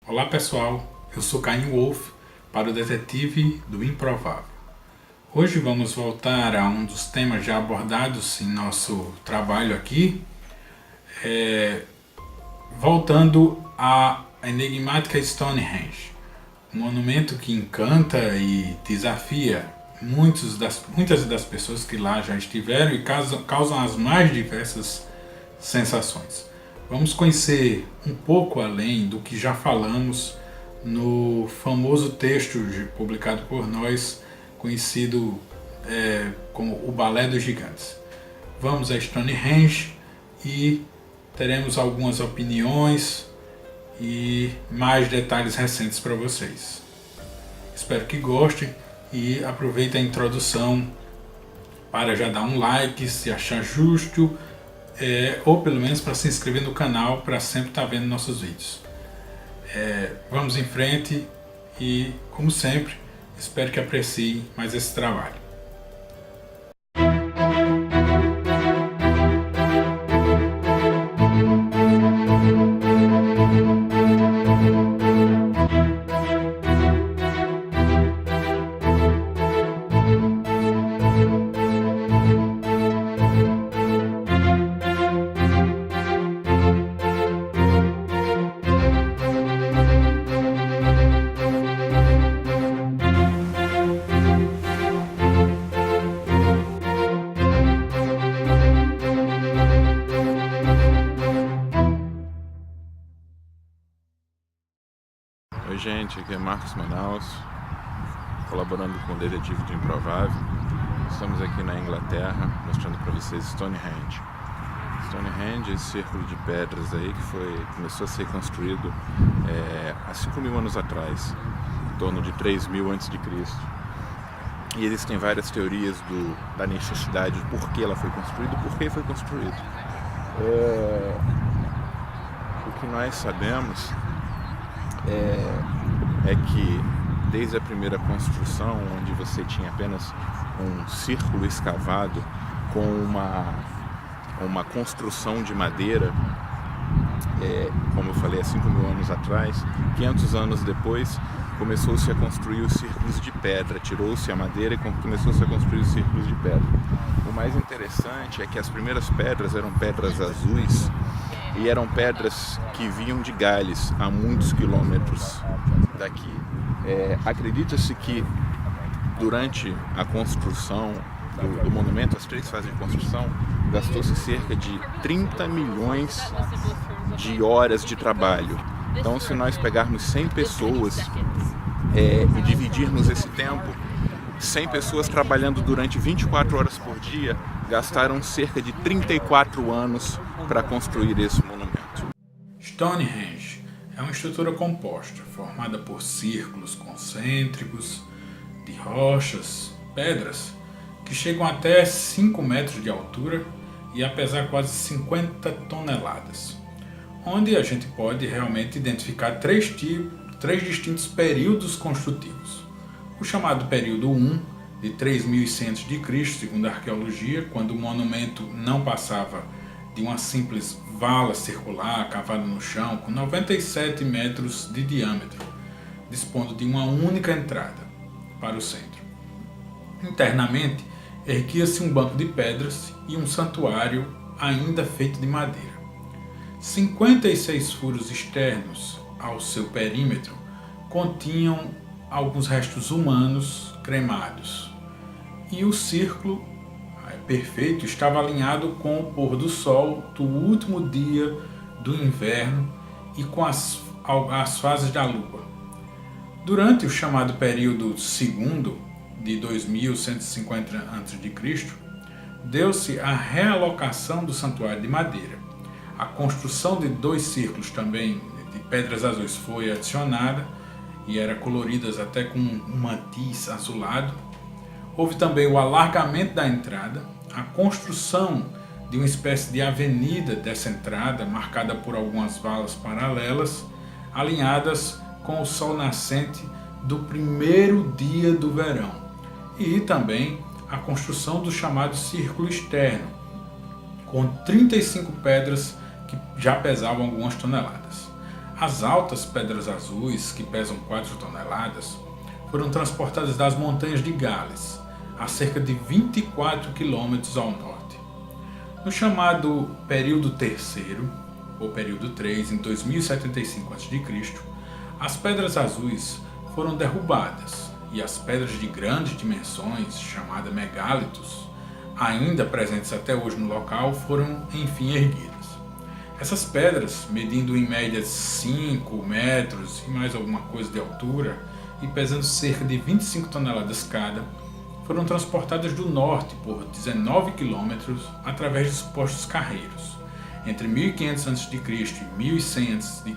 Olá pessoal, eu sou Caim Wolf para o Detetive do Improvável. Hoje vamos voltar a um dos temas já abordados em nosso trabalho aqui, voltando à enigmática Stonehenge, um monumento que encanta e desafia muitas das pessoas que lá já estiveram e causam as mais diversas sensações. Vamos conhecer um pouco além do que já falamos no famoso texto publicado por nós, conhecido como O Balé dos Gigantes. Vamos a Stonehenge e teremos algumas opiniões e mais detalhes recentes para vocês. Espero que gostem e aproveitem a introdução para já dar um like se achar justo, ou pelo menos para se inscrever no canal para sempre estar vendo nossos vídeos. Vamos em frente e, como sempre, espero que apreciem mais esse trabalho. Oi gente, aqui é Marcos Manaus, colaborando com o Detetive do Improvável. Estamos aqui na Inglaterra, mostrando para vocês Stonehenge. Stonehenge é esse círculo de pedras aí que começou a ser construído há 5.000 anos atrás, em torno de 3.000 a.C. E existem várias teorias da necessidade, do porquê ela foi construída e por que foi construído. O que nós sabemos é que desde a primeira construção, onde você tinha apenas um círculo escavado com uma construção de madeira, como eu falei, há 5.000 anos atrás, 500 anos depois, começou-se a construir os círculos de pedra, tirou-se a madeira e começou-se a construir os círculos de pedra. O mais interessante é que as primeiras pedras eram pedras azuis, e eram pedras que vinham de Gales, a muitos quilômetros daqui. Acredita-se que durante a construção do monumento, as 3 fases de construção, gastou-se cerca de 30 milhões de horas de trabalho. Então, se nós pegarmos 100 pessoas e dividirmos esse tempo, 100 pessoas trabalhando durante 24 horas por dia, gastaram cerca de 34 anos para construir esse monumento. Stonehenge é uma estrutura composta, formada por círculos concêntricos de rochas, pedras, que chegam até 5 metros de altura e a pesar quase 50 toneladas, onde a gente pode realmente identificar três distintos períodos construtivos. O chamado período 1, de 3.100 a.C., segundo a arqueologia, quando o monumento não passava de uma simples vala circular cavada no chão com 97 metros de diâmetro, dispondo de uma única entrada para o centro. Internamente, erguia-se um banco de pedras e um santuário ainda feito de madeira. 56 furos externos ao seu perímetro continham alguns restos humanos cremados, e o círculo perfeito estava alinhado com o pôr do sol do último dia do inverno e com as fases da lua. Durante o chamado período segundo, de 2150 a.C., deu-se a realocação do santuário de madeira. A construção de 2 círculos também de pedras azuis foi adicionada e eram coloridas até com um matiz azulado. Houve também o alargamento da entrada, a construção de uma espécie de avenida dessa entrada, marcada por algumas valas paralelas, alinhadas com o sol nascente do primeiro dia do verão, e também a construção do chamado círculo externo, com 35 pedras que já pesavam algumas toneladas. As altas pedras azuis, que pesam 4 toneladas, foram transportadas das montanhas de Gales, a cerca de 24 quilômetros ao norte. No chamado período terceiro, ou período 3, em 2075 a.C., as pedras azuis foram derrubadas e as pedras de grandes dimensões, chamadas megálitos, ainda presentes até hoje no local, foram enfim erguidas. Essas pedras, medindo em média 5 metros e mais alguma coisa de altura e pesando cerca de 25 toneladas cada, foram transportadas do norte por 19 quilômetros através de supostos carreiros. Entre 1500 a.C. e 1100 a.C.,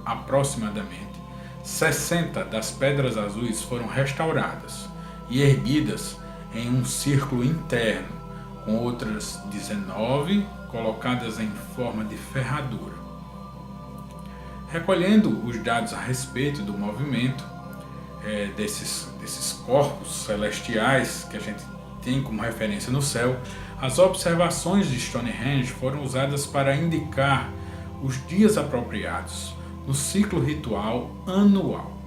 aproximadamente, 60 das pedras azuis foram restauradas e erguidas em um círculo interno, com outras 19 colocadas em forma de ferradura. Recolhendo os dados a respeito do movimento desses corpos celestiais que a gente tem como referência no céu, as observações de Stonehenge foram usadas para indicar os dias apropriados no ciclo ritual anual.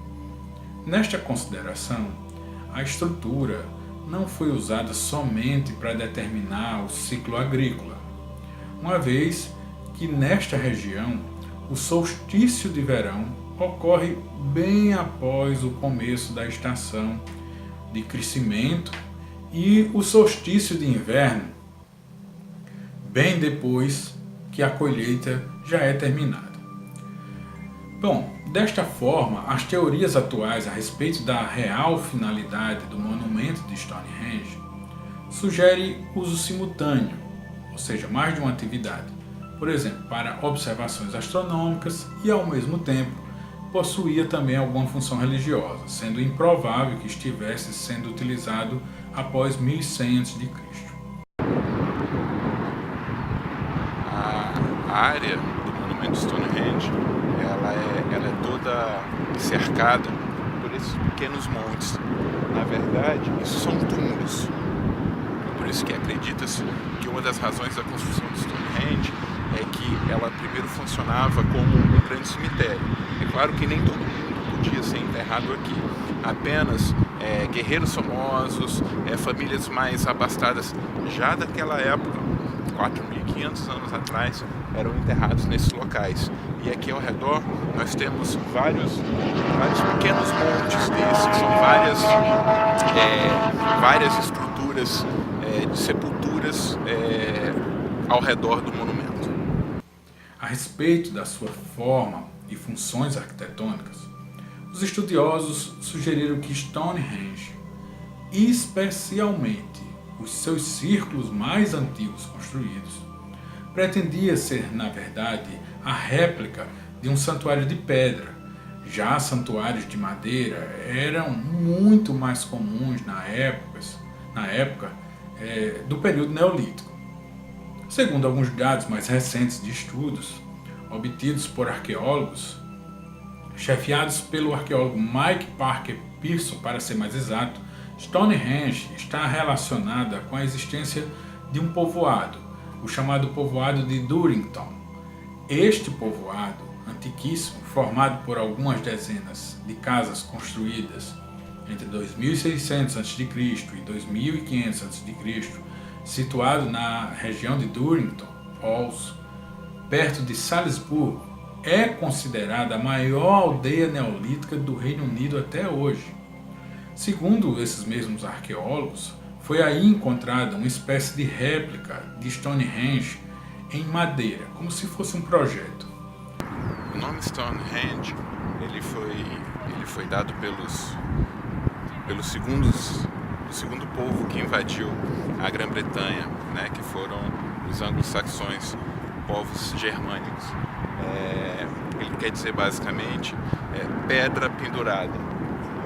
Nesta consideração, a estrutura não foi usada somente para determinar o ciclo agrícola, uma vez que nesta região o solstício de verão ocorre bem após o começo da estação de crescimento e o solstício de inverno bem depois que a colheita já é terminada. Bom, desta forma, as teorias atuais a respeito da real finalidade do monumento de Stonehenge sugerem uso simultâneo, ou seja, mais de uma atividade, por exemplo, para observações astronômicas e, ao mesmo tempo, possuía também alguma função religiosa, sendo improvável que estivesse sendo utilizado após 1100 a.C. A área do monumento Stonehenge ela é toda cercada por esses pequenos montes. Na verdade, isso são túmulos. Por isso que acredita-se que uma das razões da construção do Stonehenge é que ela primeiro funcionava como um grande cemitério. É claro que nem todo mundo podia ser enterrado aqui. Apenas guerreiros famosos, famílias mais abastadas já daquela época, 4.500 anos atrás, eram enterrados nesses locais. E aqui ao redor nós temos vários pequenos montes desses, são várias estruturas de sepulturas ao redor do monumento. A respeito da sua forma e funções arquitetônicas, os estudiosos sugeriram que Stonehenge, especialmente os seus círculos mais antigos construídos, pretendia ser, na verdade, a réplica de um santuário de pedra. Já santuários de madeira eram muito mais comuns na época do período neolítico. Segundo alguns dados mais recentes de estudos, obtidos por arqueólogos, chefiados pelo arqueólogo Mike Parker Pearson, para ser mais exato, Stonehenge está relacionada com a existência de um povoado, o chamado povoado de Durrington. Este povoado, antiquíssimo, formado por algumas dezenas de casas construídas entre 2600 a.C. e 2500 a.C., situado na região de Durrington Falls, perto de Salisbury, é considerada a maior aldeia neolítica do Reino Unido até hoje. Segundo esses mesmos arqueólogos, foi aí encontrada uma espécie de réplica de Stonehenge em madeira, como se fosse um projeto. O nome Stonehenge ele foi dado pelos segundo povo que invadiu a Grã-Bretanha, né, que foram os anglo-saxões, povos germânicos. Ele quer dizer basicamente pedra pendurada.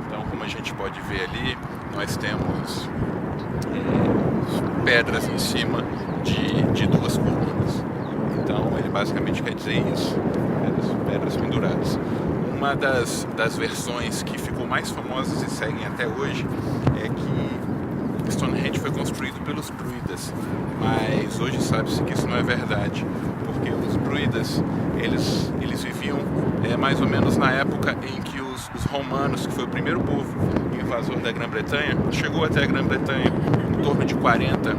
Então, como a gente pode ver ali, nós temos pedras em cima de duas colunas. Então, ele basicamente quer dizer isso, pedras penduradas. Uma das versões que ficou mais famosas e seguem até hoje é que Stonehenge foi construído pelos druidas, mas hoje sabe-se que isso não é verdade, porque os druidas eles viviam mais ou menos na época em que os romanos, que foi o primeiro povo invasor da Grã-Bretanha, chegou até a Grã-Bretanha em torno de 40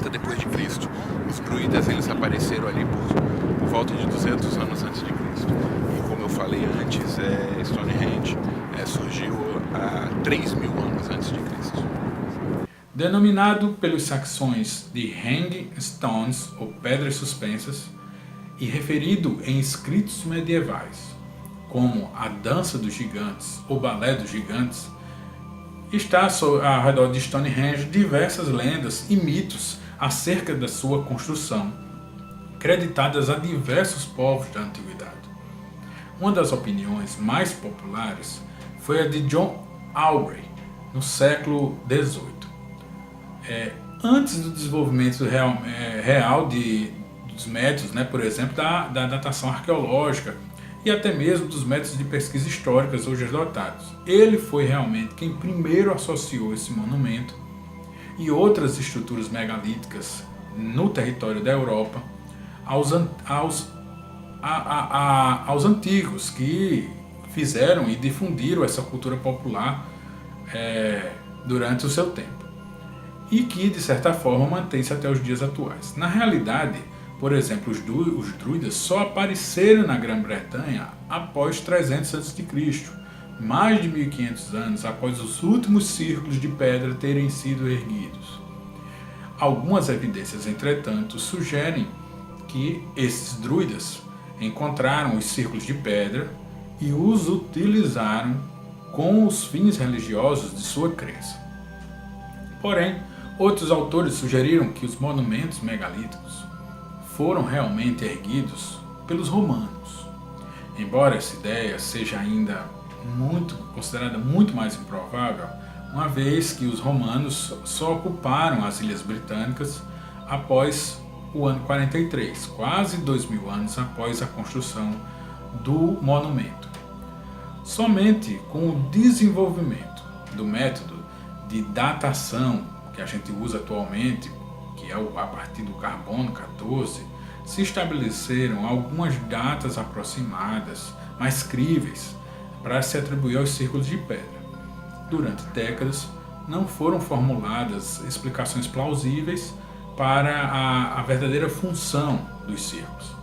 depois de Cristo. Os druidas eles apareceram ali por volta de 200 anos antes de Cristo. E como eu falei antes, Stonehenge surgiu há 3.000 anos antes de Cristo. Denominado pelos saxões de Hanging Stones, ou pedras suspensas, e referido em escritos medievais como a dança dos gigantes ou balé dos gigantes, está ao redor de Stonehenge diversas lendas e mitos acerca da sua construção, creditadas a diversos povos da antiguidade. Uma das opiniões mais populares foi a de John Aubrey, no século XVIII. Antes do desenvolvimento real dos métodos, por exemplo, da datação arqueológica e até mesmo dos métodos de pesquisa históricas hoje adotados. Ele foi realmente quem primeiro associou esse monumento e outras estruturas megalíticas no território da Europa aos antigos, que fizeram e difundiram essa cultura popular durante o seu tempo, e que, de certa forma, mantém-se até os dias atuais. Na realidade, por exemplo, os druidas só apareceram na Grã-Bretanha após 300 a.C., mais de 1.500 anos após os últimos círculos de pedra terem sido erguidos. Algumas evidências, entretanto, sugerem que esses druidas encontraram os círculos de pedra e os utilizaram com os fins religiosos de sua crença. Porém, outros autores sugeriram que os monumentos megalíticos foram realmente erguidos pelos romanos. Embora essa ideia seja ainda considerada muito mais improvável, uma vez que os romanos só ocuparam as Ilhas Britânicas após o ano 43, quase 2.000 anos após a construção do monumento. Somente com o desenvolvimento do método de datação que a gente usa atualmente, que é a partir do carbono 14, se estabeleceram algumas datas aproximadas, mais críveis, para se atribuir aos círculos de pedra. Durante décadas, não foram formuladas explicações plausíveis para a verdadeira função dos círculos,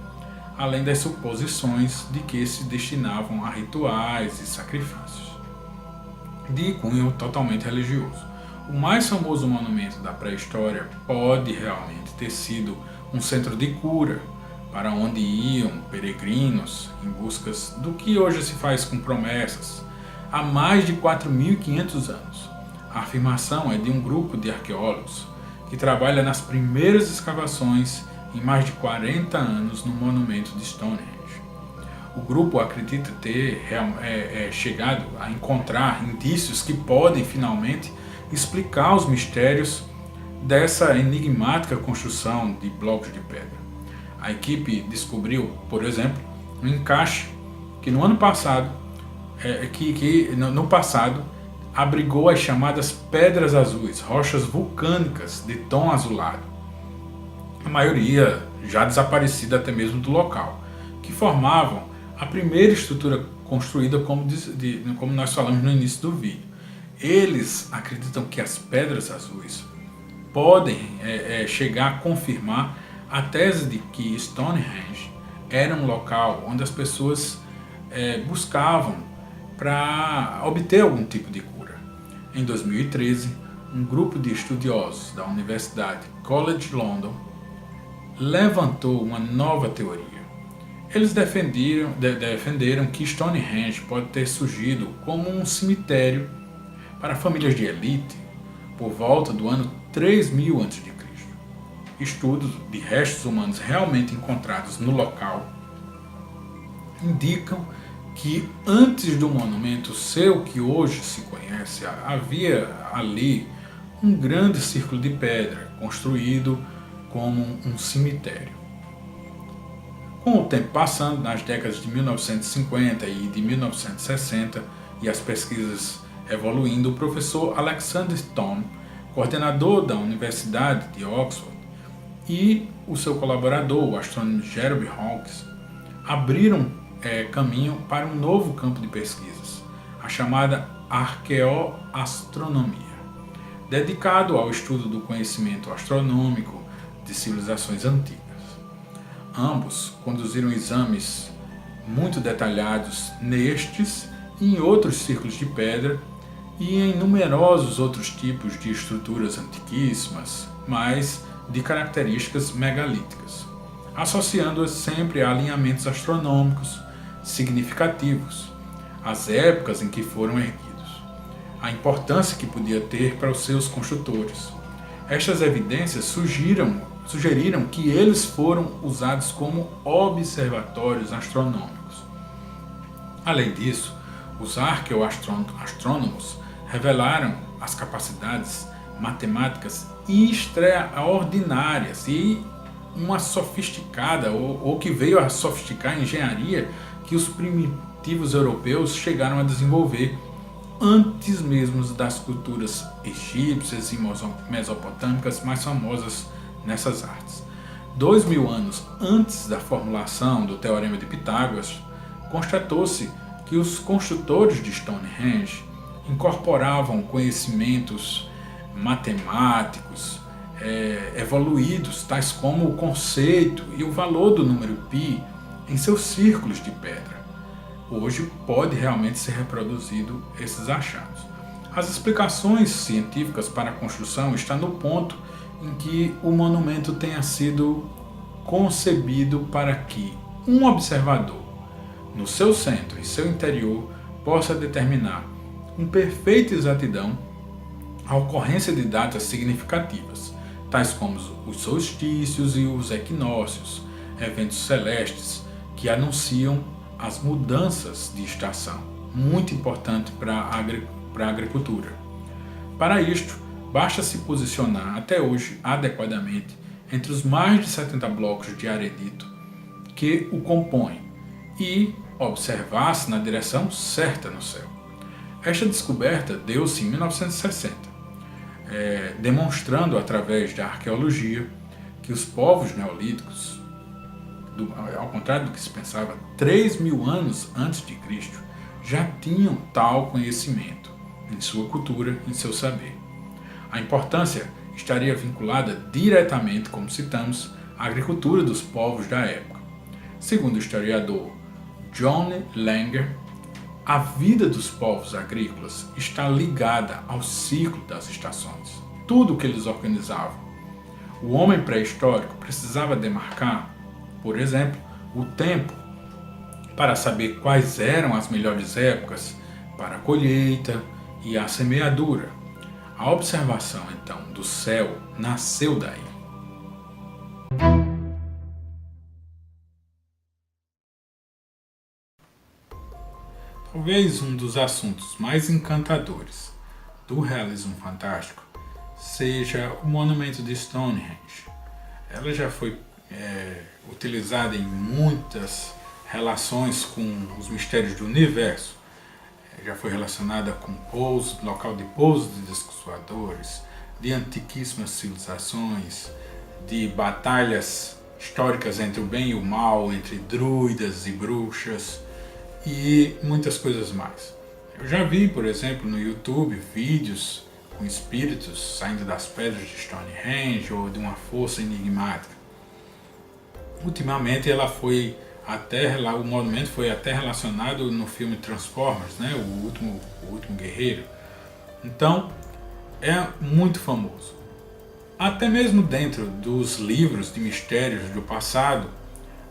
além das suposições de que se destinavam a rituais e sacrifícios, de cunho totalmente religioso. O mais famoso monumento da pré-história pode realmente ter sido um centro de cura, para onde iam peregrinos em busca do que hoje se faz com promessas, há mais de 4.500 anos. A afirmação é de um grupo de arqueólogos que trabalha nas primeiras escavações em mais de 40 anos no monumento de Stonehenge. O grupo acredita ter chegado a encontrar indícios que podem finalmente explicar os mistérios dessa enigmática construção de blocos de pedra. A equipe descobriu, por exemplo, um encaixe que no passado abrigou as chamadas pedras azuis, rochas vulcânicas de tom azulado, a maioria já desaparecida até mesmo do local, que formavam a primeira estrutura construída, como nós falamos no início do vídeo. Eles acreditam que as pedras azuis podem chegar a confirmar a tese de que Stonehenge era um local onde as pessoas buscavam para obter algum tipo de cura. Em 2013, um grupo de estudiosos da Universidade College London levantou uma nova teoria. Eles defenderam que Stonehenge pode ter surgido como um cemitério para famílias de elite por volta do ano 3000 a.C. Estudos de restos humanos realmente encontrados no local indicam que antes do monumento ser o que hoje se conhece, havia ali um grande círculo de pedra construído como um cemitério. Com o tempo passando, nas décadas de 1950 e de 1960, e as pesquisas evoluindo, o professor Alexander Thom, coordenador da Universidade de Oxford, e o seu colaborador, o astrônomo Jeremy Hawkes, abriram caminho para um novo campo de pesquisas, a chamada arqueoastronomia, dedicado ao estudo do conhecimento astronômico de civilizações antigas. Ambos conduziram exames muito detalhados nestes e em outros círculos de pedra e em numerosos outros tipos de estruturas antiquíssimas, mas de características megalíticas, associando-as sempre a alinhamentos astronômicos significativos, as épocas em que foram erguidos, a importância que podia ter para os seus construtores. Estas evidências sugeriram que eles foram usados como observatórios astronômicos. Além disso, os arqueoastrônomos revelaram as capacidades matemáticas extraordinárias e uma sofisticada, ou que veio a sofisticar a engenharia que os primitivos europeus chegaram a desenvolver antes mesmo das culturas egípcias e mesopotâmicas mais famosas nessas artes. 2000 anos antes da formulação do Teorema de Pitágoras, constatou-se que os construtores de Stonehenge incorporavam conhecimentos matemáticos evoluídos, tais como o conceito e o valor do número π em seus círculos de pedra. Hoje pode realmente ser reproduzido esses achados. As explicações científicas para a construção estão no ponto em que o monumento tenha sido concebido para que um observador, no seu centro e seu interior, possa determinar com perfeita exatidão a ocorrência de datas significativas, tais como os solstícios e os equinócios, eventos celestes que anunciam as mudanças de estação, muito importante para a agricultura. Para isto, basta se posicionar até hoje adequadamente entre os mais de 70 blocos de arenito que o compõem e observar-se na direção certa no céu. Esta descoberta deu-se em 1960, demonstrando através da arqueologia que os povos neolíticos, ao contrário do que se pensava, 3.000 anos antes de Cristo, já tinham tal conhecimento em sua cultura, em seu saber. A importância estaria vinculada diretamente, como citamos, à agricultura dos povos da época. Segundo o historiador John Langer, a vida dos povos agrícolas está ligada ao ciclo das estações. Tudo o que eles organizavam. O homem pré-histórico precisava demarcar, por exemplo, o tempo para saber quais eram as melhores épocas para a colheita e a semeadura. A observação, então, do céu nasceu daí. Talvez um dos assuntos mais encantadores do realismo fantástico seja o monumento de Stonehenge. Ela já foi utilizada em muitas relações com os mistérios do universo. Já foi relacionada com local de pouso de discos voadores, de antiquíssimas civilizações, de batalhas históricas entre o bem e o mal, entre druidas e bruxas e muitas coisas mais. Eu já vi, por exemplo, no YouTube vídeos com espíritos saindo das pedras de Stonehenge ou de uma força enigmática. Ultimamente o monumento foi até relacionado no filme Transformers, né? o último Guerreiro. Então, é muito famoso. Até mesmo dentro dos livros de mistérios do passado,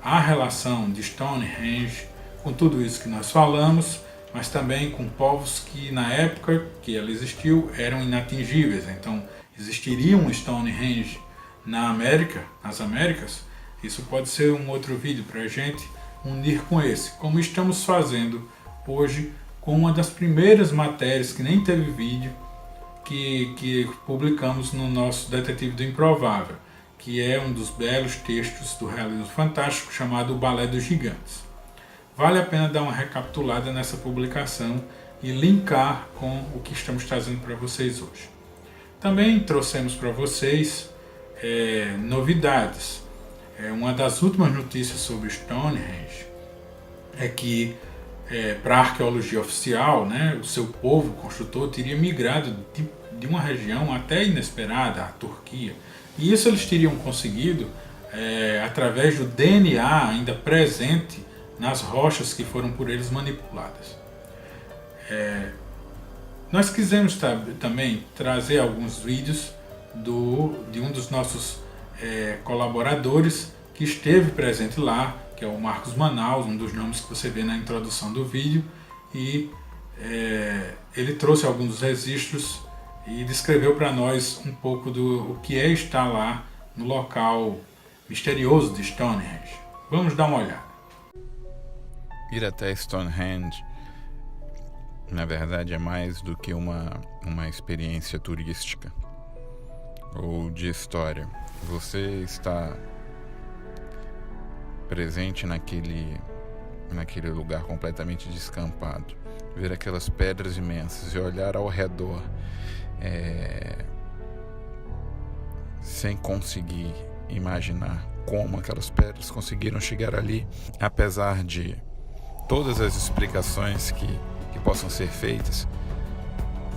há relação de Stonehenge com tudo isso que nós falamos, mas também com povos que na época que ela existiu eram inatingíveis. Então, existiria um Stonehenge nas Américas. Isso pode ser um outro vídeo para a gente unir com esse, como estamos fazendo hoje com uma das primeiras matérias que nem teve vídeo, que publicamos no nosso Detetive do Improvável, que é um dos belos textos do realismo fantástico chamado O Balé dos Gigantes. Vale a pena dar uma recapitulada nessa publicação e linkar com o que estamos trazendo para vocês hoje. Também trouxemos para vocês novidades. Uma das últimas notícias sobre Stonehenge é que, para a arqueologia oficial, né, o seu povo construtor teria migrado de uma região até inesperada, a Turquia. E isso eles teriam conseguido através do DNA ainda presente nas rochas que foram por eles manipuladas. Nós quisemos também trazer alguns vídeos de um dos nossos colaboradores que esteve presente lá, que é o Marcos Manaus, um dos nomes que você vê na introdução do vídeo, e ele trouxe alguns dos registros e descreveu para nós um pouco do que é estar lá no local misterioso de Stonehenge. Vamos dar uma olhada. Ir até Stonehenge, na verdade, é mais do que uma experiência turística ou de história. Você está presente naquele lugar completamente descampado, ver aquelas pedras imensas e olhar ao redor sem conseguir imaginar como aquelas pedras conseguiram chegar ali, apesar de todas as explicações que possam ser feitas,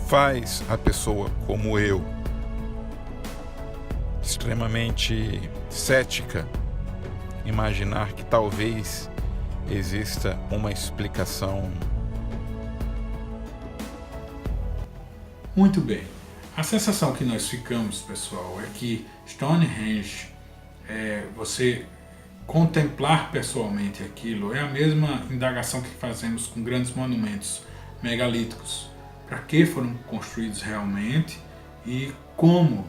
faz a pessoa como eu, extremamente cética, imaginar que talvez exista uma explicação. Muito bem. A sensação que nós ficamos, pessoal, é que Stonehenge, você contemplar pessoalmente aquilo, é a mesma indagação que fazemos com grandes monumentos megalíticos. Para que foram construídos realmente e como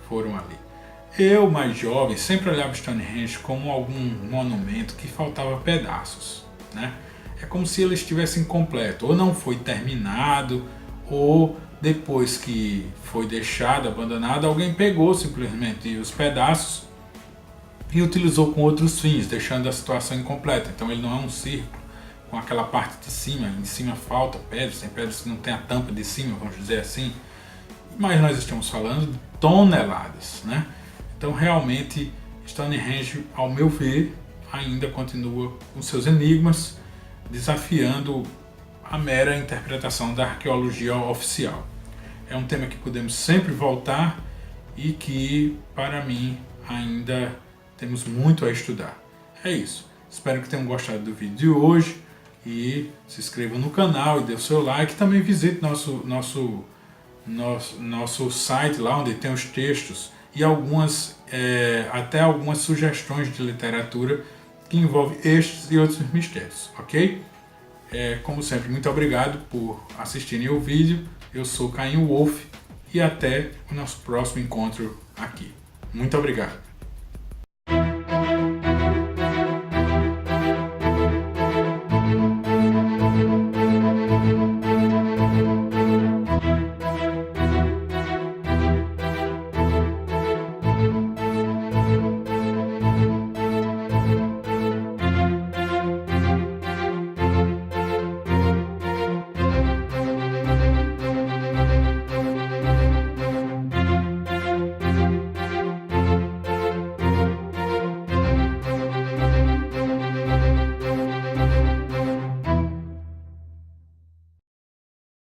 foram ali. Eu, mais jovem, sempre olhava Stonehenge como algum monumento que faltava pedaços, né? É como se ele estivesse incompleto, ou não foi terminado, ou depois que foi deixado, abandonado, alguém pegou simplesmente os pedaços e utilizou com outros fins, deixando a situação incompleta. Então ele não é um círculo com aquela parte de cima, em cima falta pedras, tem pedras que não tem a tampa de cima, vamos dizer assim. Mas nós estamos falando de toneladas, né? Então realmente Stonehenge, ao meu ver, ainda continua com seus enigmas, desafiando a mera interpretação da arqueologia oficial. É um tema que podemos sempre voltar e que, para mim, ainda temos muito a estudar. É isso. Espero que tenham gostado do vídeo de hoje e se inscrevam no canal e dê o seu like. Também visite nosso site lá, onde tem os textos e até algumas sugestões de literatura que envolvem estes e outros mistérios, ok? Como sempre, muito obrigado por assistirem o vídeo. Eu sou Caim Wolf e até o nosso próximo encontro aqui. Muito obrigado.